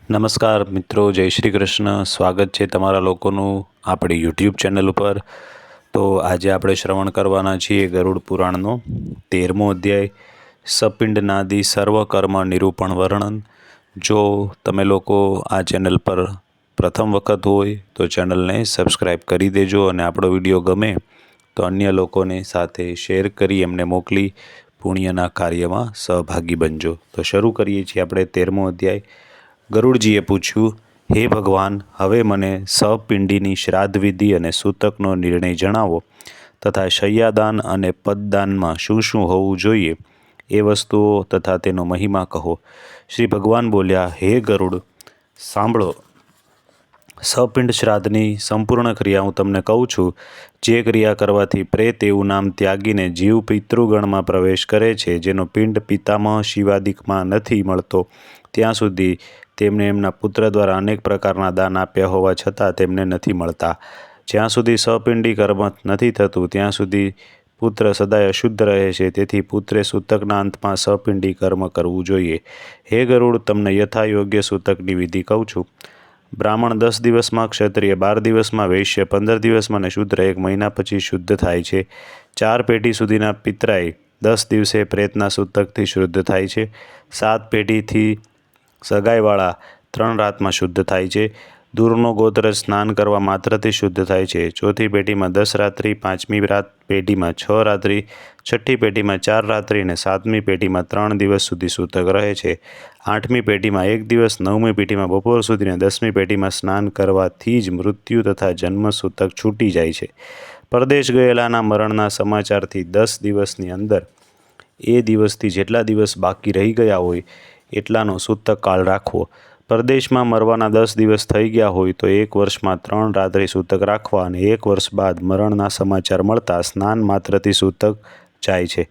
નમસ્કાર મિત્રો, જય શ્રી કૃષ્ણ. સ્વાગત છે તમારા લોકોનું આપણી યુટ્યુબ ચેનલ ઉપર. તો આજે આપણે શ્રવણ કરવાના છીએ ગરુડ પુરાણનો 13મો અધ્યાય, સપિંડનાદી સર્વકર્મ નિરૂપણ વર્ણન. જો તમે લોકો આ ચેનલ પર પ્રથમ વખત હોય તો ચેનલને સબસ્ક્રાઈબ કરી દેજો અને આપણો વિડીયો ગમે તો અન્ય લોકોને સાથે શેર કરી એમને મોકલી પુણ્યના કાર્યમાં સહભાગી બનજો. તો શરૂ કરીએ છીએ આપણે 13મો અધ્યાય. ગરુડજીએ પૂછ્યું, હે ભગવાન, હવે મને સપિંડીની શ્રાદ્ધ વિધિ અને સૂતકનો નિર્ણય જણાવો તથા શય્યાદાન અને પદદાનમાં શું શું હોવું જોઈએ એ વસ્તુઓ તથા તેનો મહિમા કહો. શ્રી ભગવાન બોલ્યા, હે ગરુડ, સાંભળો. સપિંડ શ્રાદ્ધની સંપૂર્ણ ક્રિયા હું તમને કહું છું. જે ક્રિયા કરવાથી પ્રેત એવું નામ ત્યાગીને જીવ પિતૃગણમાં પ્રવેશ કરે છે, જેનો પિંડ પિતામહ શિવાદિકમાં નથી મળતો ત્યાં સુધી તેમને એમના પુત્ર દ્વારા અનેક પ્રકારના દાન આપ્યા હોવા છતાં તેમને નથી મળતા. જ્યાં સુધી સપિંડી કર્મ નથી થતું ત્યાં સુધી પુત્ર સદાય અશુદ્ધ રહે છે. તેથી પુત્રે સૂતકના અંતમાં સપિંડી કર્મ કરવું જોઈએ. હે ગરુડ, તમને યથાયોગ્ય સૂતકની વિધિ કહું છું. બ્રાહ્મણ 10 દિવસમાં, ક્ષત્રિય 12 દિવસમાં, વૈશ્ય 15 દિવસમાં અને શૂદ્ર 1 મહિના પછી શુદ્ધ થાય છે. 4 પેઢી સુધીના પિતરાય 10 દિવસે પ્રેતના સૂતકથી શુદ્ધ થાય છે. 7 પેઢીથી સગાઈવાળા 3 રાતમાં શુદ્ધ થાય છે. દૂરનો ગોત્ર સ્નાન કરવા માત્રથી શુદ્ધ થાય છે. 4થી પેઢીમાં 10 રાત્રિ, 5મી પેઢીમાં 6 રાત્રિ, 6ઠ્ઠી પેઢીમાં 4 રાત્રિ અને 7મી પેઢીમાં 3 દિવસ સુધી સૂતક રહે છે. 8મી પેઢીમાં 1 દિવસ, 9મી પેઢીમાં બપોર સુધી અને 10મી પેઢીમાં સ્નાન કરવાથી જ મૃત્યુ તથા જન્મ સૂતક છૂટી જાય છે. પરદેશ ગયેલાના મરણના સમાચારથી 10 દિવસની અંદર એ દિવસથી જેટલા દિવસ બાકી રહી ગયા હોય એટલાનો સૂતક કાળ રાખવો. પરદેશમાં મરવાના 10 દિવસ થઈ ગયા હોય તો 1 વર્ષમાં 3 રાત્રિ સૂતક રાખવા અને 1 વર્ષ બાદ મરણના સમાચાર મળતા સ્નાન માત્રથી સૂતક જાય છે.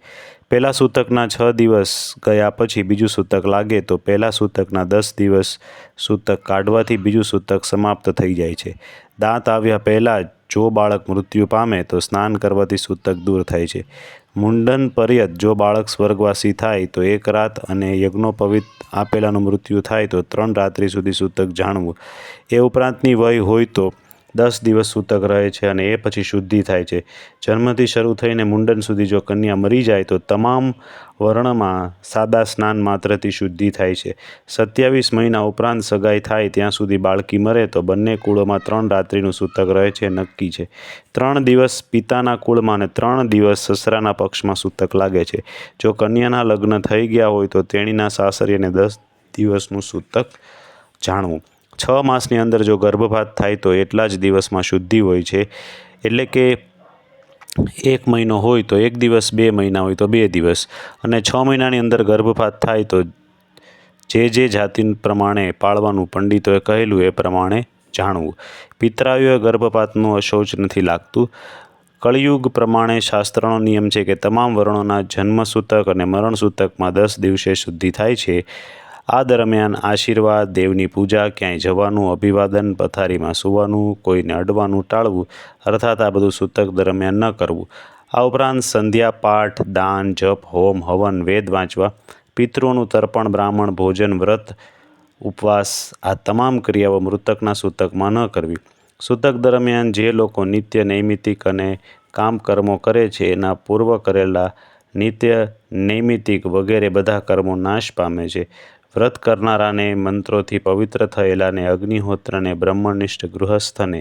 પહેલા સૂતકના 6 દિવસ ગયા પછી બીજું સૂતક લાગે તો પહેલા સૂતકના 10 દિવસ સૂતક કાઢવાથી બીજું સૂતક સમાપ્ત થઈ જાય છે. દાંત આવ્યા પહેલાં જો બાળક મૃત્યુ પામે તો સ્નાન કરવાથી સૂતક દૂર થાય છે. મુંડન પર્યત જો બાળક સ્વર્ગવાસી થાય તો 1 રાત અને યજ્ઞોપવિત આપેલાનું મૃત્યુ થાય તો 3 રાત્રિ સુધી સૂતક જાણવું. એ ઉપરાંતની વય હોય તો 10 દિવસ સૂતક રહે છે અને એ પછી શુદ્ધિ થાય છે. જન્મથી શરૂ થઈને મુંડન સુધી જો કન્યા મરી જાય તો તમામ વર્ણમાં સાદા સ્નાન માત્રથી શુદ્ધિ થાય છે. 27 મહિના ઉપરાંત સગાઈ થાય ત્યાં સુધી બાળકી મરે તો બંને કુળોમાં 3 રાત્રિનું સૂતક રહે છે, નક્કી છે. 3 દિવસ પિતાના કુળમાં અને 3 દિવસ સસરાના પક્ષમાં સૂતક લાગે છે. જો કન્યાના લગ્ન થઈ ગયા હોય તો તેણીના સાસરિયાને 10 દિવસનું સૂતક જાણવું. 6 માસની અંદર જો ગર્ભપાત થાય તો એટલા જ દિવસમાં શુદ્ધિ હોય છે. એટલે કે 1 મહિનો હોય તો 1 દિવસ, 2 મહિના હોય તો 2 દિવસ અને 6 મહિનાની અંદર ગર્ભપાત થાય તો જે જાતિ પ્રમાણે પાળવાનું પંડિતોએ કહેલું એ પ્રમાણે જાણવું. પિતરાઓએ ગર્ભપાતનું અશૌચ નથી લાગતું. કળિયુગ પ્રમાણે શાસ્ત્રનો નિયમ છે કે તમામ વર્ણોના જન્મસૂતક અને મરણસૂતકમાં 10 દિવસે શુદ્ધિ થાય છે. આ દરમિયાન આશીર્વાદ, દેવની પૂજા, ક્યાંય જવાનું, અભિવાદન, પથારીમાં સૂવાનું, કોઈને અડવાનું ટાળવું, અર્થાત આ બધું સૂતક દરમિયાન ન કરવું. આ ઉપરાંત સંધ્યા પાઠ, દાન, જપ, હોમ, હવન, વેદ વાંચવા, પિતૃઓનું તર્પણ, બ્રાહ્મણ ભોજન, વ્રત, ઉપવાસ આ તમામ ક્રિયાઓ મૃતકના સૂતકમાં ન કરવી. સૂતક દરમિયાન જે લોકો નિત્ય નૈમિતિક અને કામ કર્મો કરે છે એના પૂર્વ કરેલા નિત્ય, નૈમિતિક વગેરે બધા કર્મો નાશ પામે છે. વ્રત કરનારાને, મંત્રોથી પવિત્ર થયેલાને, અગ્નિહોત્રને, બ્રહ્મનિષ્ઠ ગૃહસ્થને,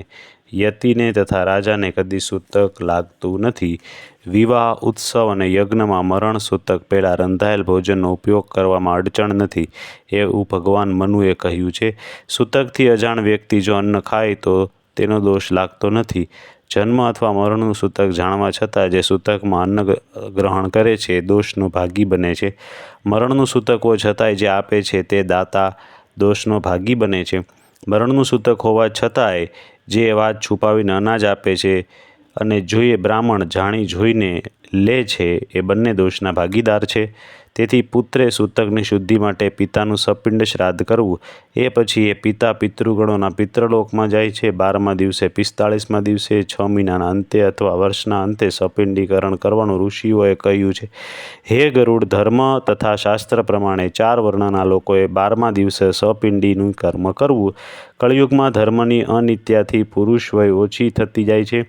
યતિને તથા રાજાને કદી સૂતક લાગતું નથી. વિવાહ, ઉત્સવ અને યજ્ઞમાં મરણ સૂતક પહેલાં રંધાયેલ ભોજનનો ઉપયોગ કરવામાં અડચણ નથી એવું ભગવાન મનુએ કહ્યું છે. સૂતકથી અજાણ વ્યક્તિ જો અન્ન ખાય તો તેનો દોષ લાગતો નથી. જન્મ અથવા મરણનું સૂતક જાણવા છતાં જે સૂતકમાં અન્ન ગ્રહણ કરે છે એ દોષનો ભાગી બને છે. મરણનું સૂતક હોવા છતાંય જે આપે છે તે દાતા દોષનો ભાગી બને છે. મરણનું સૂતક હોવા છતાંય જે વાત છુપાવીને અનાજ આપે છે અને જોઈએ બ્રાહ્મણ જાણી જોઈને લે છે એ બંને દોષના ભાગીદાર છે. તેથી પુત્રે સૂતકની શુદ્ધિ માટે પિતાનું સપિંડ શ્રાદ્ધ કરવું. એ પછી એ પિતા પિતૃગણોના પિતૃલોકમાં જાય છે. 12મા દિવસે, 45મા દિવસે, 6 મહિનાના અંતે અથવા વર્ષના અંતે સપિંડીકરણ કરવાનું ઋષિઓએ કહ્યું છે. હે ગરુડ, ધર્મ તથા શાસ્ત્ર પ્રમાણે 4 વર્ણના લોકોએ 12મા દિવસે સપિંડીનું કર્મ કરવું. કળિયુગમાં ધર્મની અનિત્યાથી પુરુષ વય ઓછી થતી જાય છે.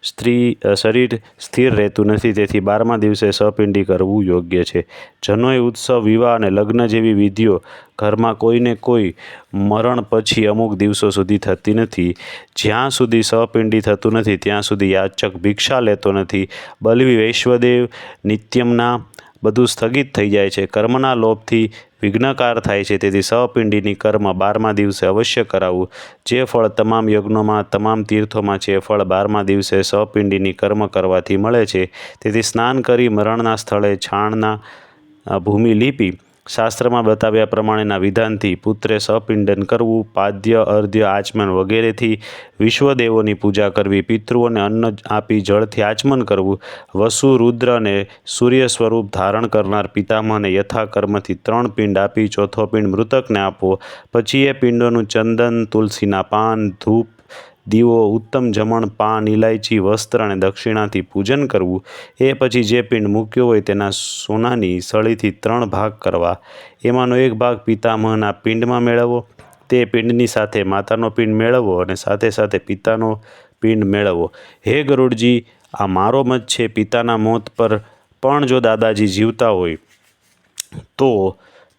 શરીર સ્થિર રહેતું નથી. તેથી 12મા દિવસે સપિંડી કરવું યોગ્ય છે. જનોઈ ઉત્સવ, વિવાહ અને લગ્ન જેવી વિધિઓ ઘરમાં કોઈને કોઈ મરણ પછી અમુક દિવસો સુધી થતી નથી. જ્યાં સુધી સપિંડી થતું નથી ત્યાં સુધી યાચક ભિક્ષા લેતો નથી. બલવી, વૈશ્વદેવ, નિત્યમના બધું સ્થગિત થઈ જાય છે. કર્મના લોભથી વિઘ્નકાર થાય છે. તેથી સપિંડીની કર્મ 12મા દિવસે અવશ્ય કરાવવું. જે ફળ તમામ યજ્ઞોમાં, તમામ તીર્થોમાં છે, એ ફળ 12મા દિવસે સપિંડીની કર્મ કરવાથી મળે છે. તેથી સ્નાન કરી મરણના સ્થળે છાણના ભૂમિ લીપી શાસ્ત્રમાં બતાવ્યા પ્રમાણેના વિધાનથી પુત્રે સપિંડન કરવું. પાદ્ય, અર્ધ્ય, આચમન વગેરેથી વિશ્વદેવોની પૂજા કરવી. પિતૃઓને અન્ન આપી જળથી આચમન કરવું. વસુ, રુદ્ર અને સૂર્ય સ્વરૂપ ધારણ કરનાર પિતામહને યથાકર્મથી 3 પિંડ આપી ચોથો પિંડ મૃતકને આપવો. પછી એ પિંડોનું ચંદન, તુલસીના પાન, ધૂપ, દીવો, ઉત્તમ જમણ, પાન, ઇલાયચી, વસ્ત્ર અને દક્ષિણાથી પૂજન કરવું. એ પછી જે પિંડ મૂક્યો હોય તેના સોનાની સળીથી 3 ભાગ કરવા. એમાંનો એક ભાગ પિતામહના પિંડમાં મેળવવો. તે પિંડની સાથે માતાનો પિંડ મેળવવો અને સાથે સાથે પિતાનો પિંડ મેળવવો. હે ગરુડજી, આ મારો મત છે. પિતાના મોત પર પણ જો દાદાજી જીવતા હોય તો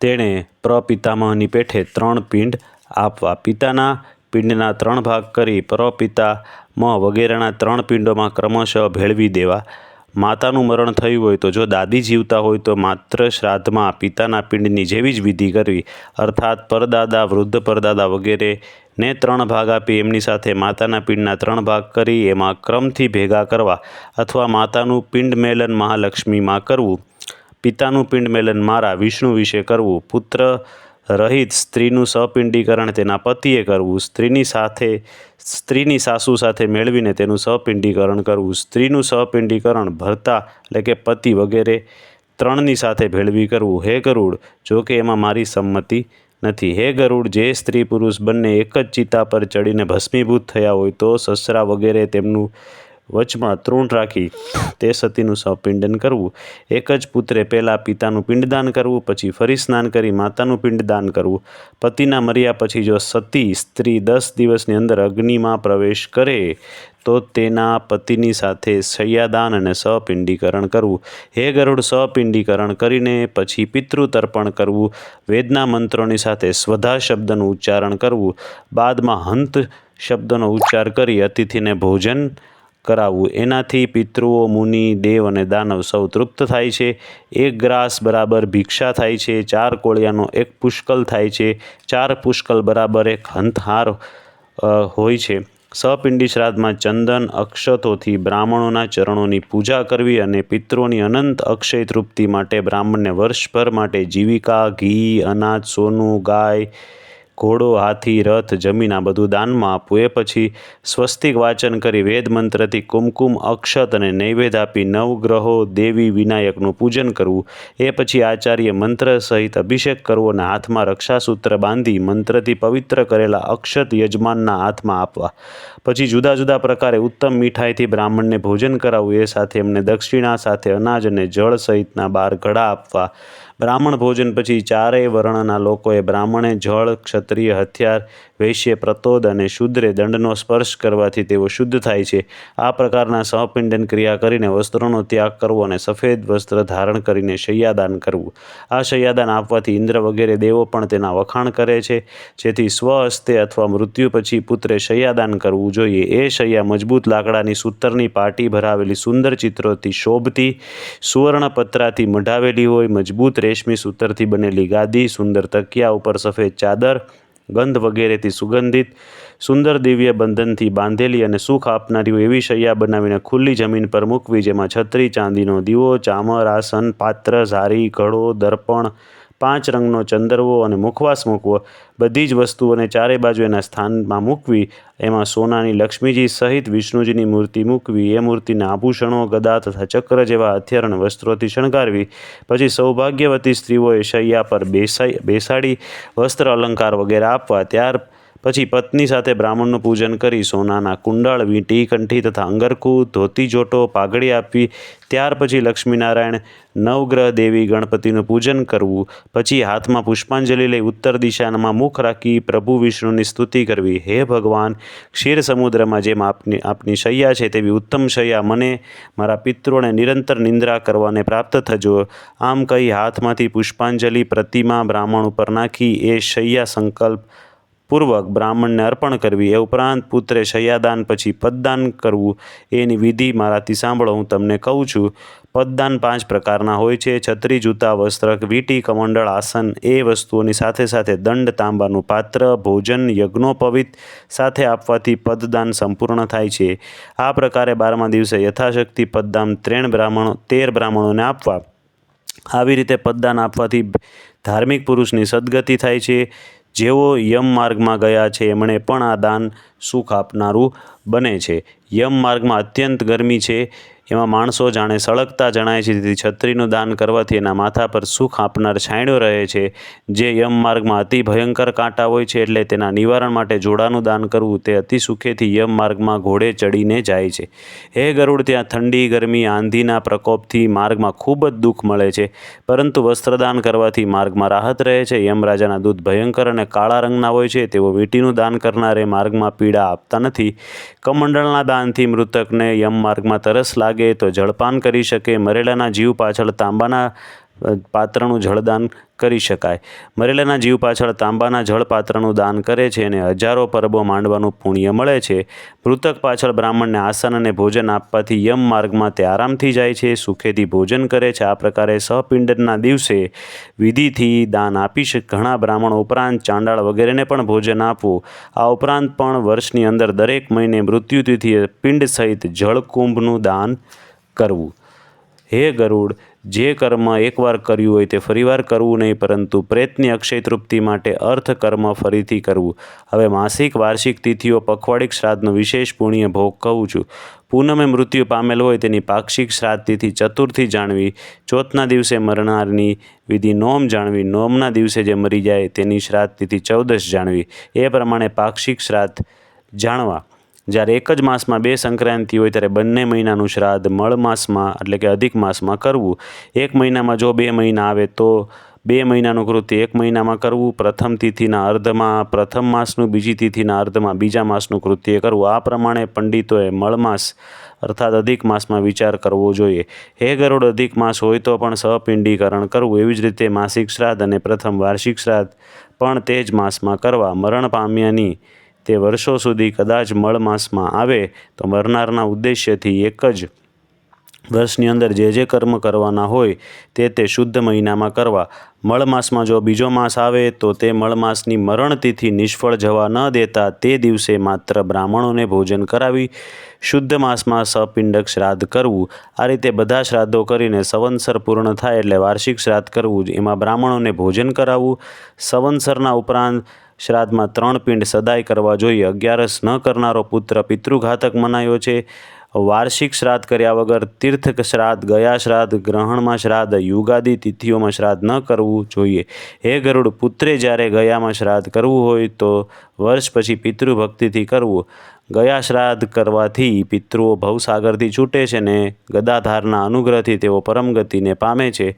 તેણે પ્રપિતામહની પેઠે 3 પિંડ આપવા. પિતાના પિંડના 3 ભાગ કરી પરપિતામહ વગેરેના 3 પિંડોમાં ક્રમશઃ ભેળવી દેવા. માતાનું મરણ થયું હોય તો જો દાદી જીવતા હોય તો માત્ર શ્રાદ્ધમાં પિતાના પિંડની જેવી જ વિધિ કરવી. અર્થાત પરદાદા, વૃદ્ધ પરદાદા વગેરેને 3 ભાગ આપી એમની સાથે માતાના પિંડના 3 ભાગ કરી એમાં ક્રમથી ભેગા કરવા. અથવા માતાનું પિંડ મેલન મહાલક્ષ્મીમાં કરવું. પિતાનું પિંડ મેલન મારા વિષ્ણુ વિશે કરવું. પુત્ર રહિત સ્ત્રીનું સપિંડીકરણ તેના પતિએ કરવું. સ્ત્રીની સાસુ સાથે મેળવીને તેનું સપિંડીકરણ કરવું. સ્ત્રીનું સપિંડીકરણ ભર્તા એટલે કે પતિ વગેરે 3ની સાથે ભેળવી કરવું. હે ગરુડ, જો કે એમાં મારી સંમતિ નથી. હે ગરુડ, જે સ્ત્રી પુરુષ બંને એક જ ચિતા પર ચડીને ભસ્મીભૂત થયા હોય તો સસરા વગેરે તેમનું વચમાં તૃણ રાખી તે સતીનું સપિંડન કરવું. એક જ પુત્રે પહેલાં પિતાનું પિંડદાન કરવું, પછી ફરી સ્નાન કરી માતાનું પિંડદાન કરવું. પતિના મર્યા પછી જો સતી સ્ત્રી 10 દિવસની અંદર અગ્નિમાં પ્રવેશ કરે તો તેના પતિની સાથે શય્યાદાન અને સપિંડીકરણ કરવું. હે ગરુડ, સપિંડીકરણ કરીને પછી પિતૃતર્પણ કરવું. વેદના મંત્રોની સાથે સ્વધા શબ્દનું ઉચ્ચારણ કરવું. બાદમાં હંત શબ્દનો ઉચ્ચાર કરી અતિથિને ભોજન કરાવવું. એનાથી પિતૃઓ, મુનિ, દેવ અને દાનવ સૌ તૃપ્ત થાય છે. 1 ગ્રાસ બરાબર ભિક્ષા થાય છે. 4 કોળિયાનો 1 પુષ્કલ થાય છે. 4 પુષ્કલ બરાબર 1 હંતહાર હોય છે. સપિંડી શ્રાદ્ધમાં ચંદન, અક્ષતોથી બ્રાહ્મણોના ચરણોની પૂજા કરવી અને પિતૃઓની અનંત અક્ષય તૃપ્તિ માટે બ્રાહ્મણને વર્ષભર માટે જીવિકા, ઘી, અનાજ, સોનું, ગાય, ઘોડો, હાથી, રથ, જમીન આ બધું દાનમાં આપવું. એ પછી સ્વસ્તિક વાચન કરી વેદ મંત્રથી કુમકુમ, અક્ષત અને નૈવેદ્ય આપી નવગ્રહો, દેવી, વિનાયકનું પૂજન કરવું. એ પછી આચાર્ય મંત્ર સહિત અભિષેક કરવો અને હાથમાં રક્ષાસૂત્ર બાંધી મંત્રથી પવિત્ર કરેલા અક્ષત યજમાનના હાથમાં આપવા. પછી જુદા જુદા પ્રકારે ઉત્તમ મીઠાઈથી બ્રાહ્મણને ભોજન કરાવવું. એ સાથે એમને દક્ષિણા સાથે અનાજ અને જળ સહિતના 12 ઘડા આપવા. બ્રાહ્મણ ભોજન પછી 4 વર્ણના લોકોએ બ્રાહ્મણે જળ, ક્ષત્રિય હથિયાર, વૈશ્ય પ્રતોદ અને શૂદ્રે દંડનો સ્પર્શ કરવાથી તેઓ શુદ્ધ થાય છે. આ પ્રકારના સપિંડન ક્રિયા કરીને વસ્ત્રોનો ત્યાગ કરવો અને સફેદ વસ્ત્ર ધારણ કરીને શય્યાદાન કરવું. આ શય્યાદાન આપવાથી ઇન્દ્ર વગેરે દેવો પણ તેના વખાણ કરે છે. જેથી સ્વહસ્તે અથવા મૃત્યુ પછી પુત્રે શય્યાદાન કરવું જોઈએ. એ શય્યા મજબૂત લાકડાની સૂતરની પાટી ભરાવેલી સુંદર ચિત્રોથી શોભતી સુવર્ણપત્રાથી મઢાવેલી હોય. મજબૂત રેશમી સૂતરથી બનેલી ગાદી, સુંદર તકિયા ઉપર સફેદ ચાદર, ગંધ વગેરેથી સુગંધિત, સુંદર દિવ્ય બંધનથી બાંધેલી અને સુખ આપનારી એવી શૈયા બનાવીને ખુલ્લી જમીન પર મૂકવી. જેમાં છત્રી, ચાંદીનો દીવો, ચામર, આસન, પાત્ર, ઝારી, ઘડો, દર્પણ, 5 રંગનો ચંદરવો અને મુખવાસ મૂકવો. બધી જ વસ્તુઓને ચારે બાજુ એના સ્થાનમાં મૂકવી. એમાં સોનાની લક્ષ્મીજી સહિત વિષ્ણુજીની મૂર્તિ મૂકવી. એ મૂર્તિને આભૂષણો, ગદા તથા ચક્ર જેવા હથિયાર અને વસ્ત્રોથી શણગારવી. પછી સૌભાગ્યવતી સ્ત્રીઓએ શૈયા પર બેસાડી વસ્ત્ર અલંકાર વગેરે આપવા. ત્યાર પછી પત્ની સાથે બ્રાહ્મણનું પૂજન કરી સોનાના કુંડળ, વીંટી, કંઠી તથા અંગરખું, ધોતી, જોટો, પાઘડી આપવી. ત્યાર પછી લક્ષ્મીનારાયણ, નવગ્રહ દેવી, ગણપતિનું પૂજન કરવું. પછી હાથમાં પુષ્પાંજલિ લઈ ઉત્તર દિશામાં મુખ રાખી પ્રભુ વિષ્ણુની સ્તુતિ કરવી. હે ભગવાન, ક્ષીર સમુદ્રમાં જેમ આપની શૈયા છે તેવી ઉત્તમ શૈયા મને, મારા પિતૃઓને નિરંતર નિંદ્રા કરવાને પ્રાપ્ત થજો. આમ કહી હાથમાંથી પુષ્પાંજલિ પ્રતિમા બ્રાહ્મણ ઉપર નાખી એ શૈયા સંકલ્પ પૂર્વક બ્રાહ્મણને અર્પણ કરવી. એ ઉપરાંત પુત્રે શય્યાદાન પછી પદદાન કરવું. એની વિધિ મારાથી સાંભળો, હું તમને કહું છું. પદદાન 5 પ્રકારના હોય છે: છત્રી, જૂતા, વસ્ત્ર, વીંટી, કમંડળ, આસન. એ વસ્તુઓની સાથે સાથે દંડ, તાંબાનું પાત્ર, ભોજન, યજ્ઞોપવિત સાથે આપવાથી પદદાન સંપૂર્ણ થાય છે. આ પ્રકારે 12મા દિવસે યથાશક્તિ પદદાન 13 બ્રાહ્મણોને આપવા. આવી રીતે પદદાન આપવાથી ધાર્મિક પુરુષની સદગતિ થાય છે. જેઓ યમ માર્ગમાં ગયા છે એમણે પણ આ દાન સુખ આપનારું બને છે. યમ માર્ગમાં અત્યંત ગરમી છે, એમાં માણસો જાણે સળગતા જણાય છે. તેથી છત્રીનું દાન કરવાથી એના માથા પર સુખ આપનાર છાંયડો રહે છે. જે યમ માર્ગમાં અતિ ભયંકર કાંટા હોય છે એટલે તેના નિવારણ માટે જોડાનું દાન કરવું. તે અતિ સુખેથી યમ માર્ગમાં ઘોડે ચડીને જાય છે. હે ગરુડ, ત્યાં ઠંડી, ગરમી, આંધીના પ્રકોપથી માર્ગમાં ખૂબ જ દુઃખ મળે છે, પરંતુ વસ્ત્રદાન કરવાથી માર્ગમાં રાહત રહે છે. યમરાજાના દૂત ભયંકર અને કાળા રંગના હોય છે. તેઓ વીંટીનું દાન કરનારે માર્ગમાં પીડા આપતા નથી. કમંડળના દાનથી મૃતકને યમ માર્ગમાં તરસ લાગે તો જળપાન કરી શકે. મરેલાના જીવ પાછળ તાંબાના પાત્રનું જળદાન કરી શકાય. મરેલાના જીવ પાછળ તાંબાના જળ પાત્રનું દાન કરે છે અને હજારો પરબો માંડવાનું પુણ્ય મળે છે. મૃતક પાછળ બ્રાહ્મણને આસન અને ભોજન આપવાથી યમ માર્ગમાં તે આરામથી જાય છે, સુખેથી ભોજન કરે છે. આ પ્રકારે સહપિંડના દિવસે વિધિથી દાન આપી શકે. ઘણા બ્રાહ્મણો ઉપરાંત ચાંડાળ વગેરેને પણ ભોજન આપવું. આ ઉપરાંત પણ વર્ષની અંદર દરેક મહિને મૃત્યુતિથિએ પિંડ સહિત જળકુંભનું દાન કરવું. હે ગરુડ, જે કર્મ એકવાર કર્યું હોય તે ફરીવાર કરવું નહીં, પરંતુ પ્રેતની અક્ષય તૃપ્તિ માટે અર્થ કર્મ ફરીથી કરવું. હવે માસિક, વાર્ષિક તિથિઓ, પખવાડિક શ્રાદ્ધનો વિશેષ પુણ્ય ભોગ કહું છું. પૂનમે મૃત્યુ પામેલ હોય તેની પાક્ષિક શ્રાદ્ધ તિથિ ચતુર્થી જાણવી. ચોથના દિવસે મરનારની વિધિ નોમ જાણવી. નોમના દિવસે જે મરી જાય તેની શ્રાદ્ધ તિથિ 14 જાણવી. એ પ્રમાણે પાક્ષિક શ્રાદ્ધ જાણવા. જ્યારે એક જ માસમાં 2 સંક્રાંતિ હોય ત્યારે બંને મહિનાનું શ્રાદ્ધ મળ માસમાં એટલે કે અધિક માસમાં કરવું. એક મહિનામાં જો 2 મહિના આવે તો 2 મહિનાનું કૃત્ય 1 મહિનામાં કરવું. પ્રથમ તિથિના અર્ધમાં પ્રથમ માસનું, બીજી તિથિના અર્ધમાં બીજા માસનું કૃત્ય કરવું. આ પ્રમાણે પંડિતોએ મળમાસ અર્થાત અધિક માસમાં વિચાર કરવો જોઈએ. હે ગરુડ, અધિક માસ હોય તો પણ સહપિંડીકરણ કરવું. એવી જ રીતે માસિક શ્રાદ્ધ અને પ્રથમ વાર્ષિક શ્રાદ્ધ પણ તે જ માસમાં કરવા. મરણ પામ્યાની તે વર્ષો સુધી કદાચ મળ માસમાં આવે તો મરનારના ઉદ્દેશ્યથી એક જ વર્ષની અંદર જે કર્મ કરવાના હોય તે શુદ્ધ મહિનામાં કરવા. મળ માસમાં જો બીજો માસ આવે તો તે મળ માસની મરણતિથિ નિષ્ફળ જવા ન દેતા તે દિવસે માત્ર બ્રાહ્મણોને ભોજન કરાવી શુદ્ધ માસમાં સપિંડક શ્રાદ્ધ કરવું. આ રીતે બધા શ્રાદ્ધો કરીને સંવત્સર પૂર્ણ થાય એટલે વાર્ષિક શ્રાદ્ધ કરવું. એમાં બ્રાહ્મણોને ભોજન કરાવવું. સંવત્સરના ઉપરાંત શ્રાદ્ધમાં 3 પિંડ સદાય કરવા જોઈએ. 11 ન કરનારો પુત્ર પિતૃઘાતક મનાયો છે. વાર્ષિક શ્રાદ્ધ કર્યા વગર તીર્થ શ્રાદ્ધ, ગયા શ્રાદ્ધ, ગ્રહણમાં શ્રાદ્ધ, યુગાદી તિથિઓમાં શ્રાદ્ધ ન કરવું જોઈએ. હે ગરુડ, પુત્રે જ્યારે ગયામાં શ્રાદ્ધ કરવું હોય તો વર્ષ પછી પિતૃભક્તિથી કરવું. ગયા શ્રાદ્ધ કરવાથી પિતૃઓ ભવસાગરથી છૂટે છે ને ગદાધારના અનુગ્રહથી તેઓ પરમગતિને પામે છે.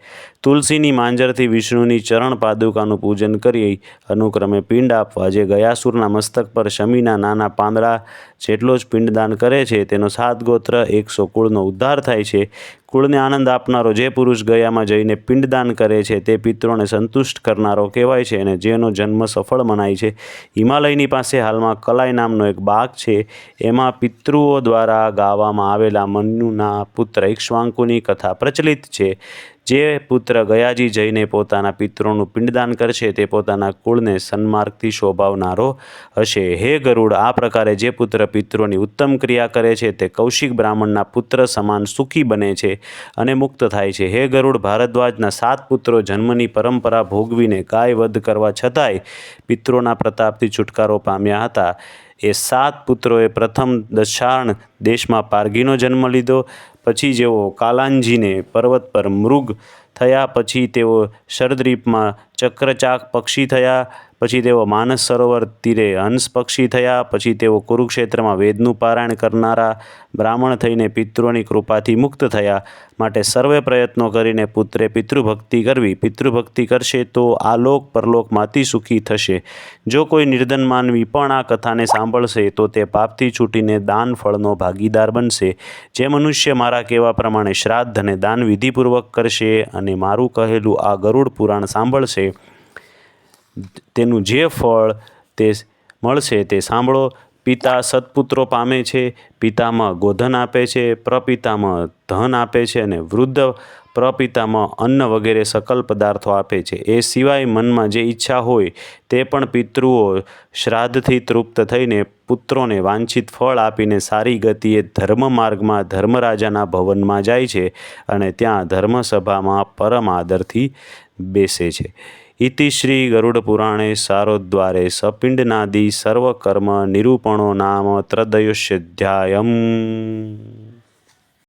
તુલસીની માંજરથી વિષ્ણુની ચરણ પાદુકાનું પૂજન કરી અનુક્રમે પિંડ આપવા. જે ગયાસુરના મસ્તક પર શમીના નાના પાંદડા જેટલો જ પિંડદાન કરે છે તેનો 7 ગોત્ર 100 કુળનો ઉદ્ધાર થાય છે. કુળને આનંદ આપનારો જે પુરુષ ગયામાં જઈને પિંડદાન કરે છે તે પિતૃઓને સંતુષ્ટ કરનારો કહેવાય છે અને જેનો જન્મ સફળ મનાય છે. હિમાલયની પાસે હાલમાં કલાઈ નામનો એક બાગ છે. એમાં પિતૃઓ દ્વારા ગાવામાં આવેલા મનુના પુત્ર ઇક્ષ્વાકુની કથા પ્રચલિત છે. જે પુત્ર ગયાજી જઈને પોતાના પિતૃઓનું પિંડદાન કરશે તે પોતાના કુળને સન્માર્ગથી શોભાવનારો હશે. હે ગરુડ, આ પ્રકારે જે પુત્ર પિતૃઓની ઉત્તમ ક્રિયા કરે છે તે કૌશિક બ્રાહ્મણના પુત્ર સમાન સુખી બને છે અને મુક્ત થાય છે. હે ગરુડ, ભારદ્વાજના 7 પુત્રો જન્મની પરંપરા ભોગવીને ગાય વધ કરવા છતાંય પિતૃઓના પ્રતાપથી છુટકારો પામ્યા હતા. એ 7 પુત્રોએ પ્રથમ દશાર્ણ દેશમાં પારગીનો જન્મ લીધો. પછી જેઓ કાલાંજીને પર્વત પર મૃગ થયા, પછી તેઓ શરદ્રીપમાં ચક્રચાક પક્ષી થયા, પછી તેઓ માનસ સરોવર તીરે હંસ પક્ષી થયા, પછી તેઓ કુરુક્ષેત્રમાં વેદનું પારાયણ કરનારા બ્રાહ્મણ થઈને પિતૃઓની કૃપાથી મુક્ત થયા. માટે સર્વે પ્રયત્નો કરીને પુત્રે પિતૃભક્તિ કરવી. પિતૃભક્તિ કરશે તો આલોક પરલોકમાંથી સુખી થશે. જો કોઈ નિર્ધન માનવી પણ આ કથાને સાંભળશે તો તે પાપથી છૂટીને દાન ફળનો ભાગીદાર બનશે. જે મનુષ્ય મારા કહેવા પ્રમાણે શ્રાદ્ધ અને દાન વિધિપૂર્વક કરશે અને મારું કહેલું આ ગરુડ પુરાણ સાંભળશે, તેનું જે ફળ તે મળશે તે સાંભળો. પિતા સત્પુત્રો પામે છે, પિતામહ ગોધન આપે છે, પ્રપિતામહ ધન આપે છે અને વૃદ્ધ પ્રપિતામહ અન્ન વગેરે સકલ પદાર્થો આપે છે. એ સિવાય મનમાં જે ઈચ્છા હોય તે પણ પિતૃઓ શ્રાદ્ધથી તૃપ્ત થઈને પુત્રોને વાંછિત ફળ આપીને સારી ગતિએ ધર્મ માર્ગમાં ધર્મરાજાના ભવનમાં જાય છે અને ત્યાં ધર્મસભામાં પરમ આદરથી બેસે છે. ઇતિ શ્રી ગરુડ પુરાણે સારોદ્વારે સપિંડનાદી સર્વકર્મ નિરૂપણો નામ ત્રયોદશોऽધ્યાયઃ.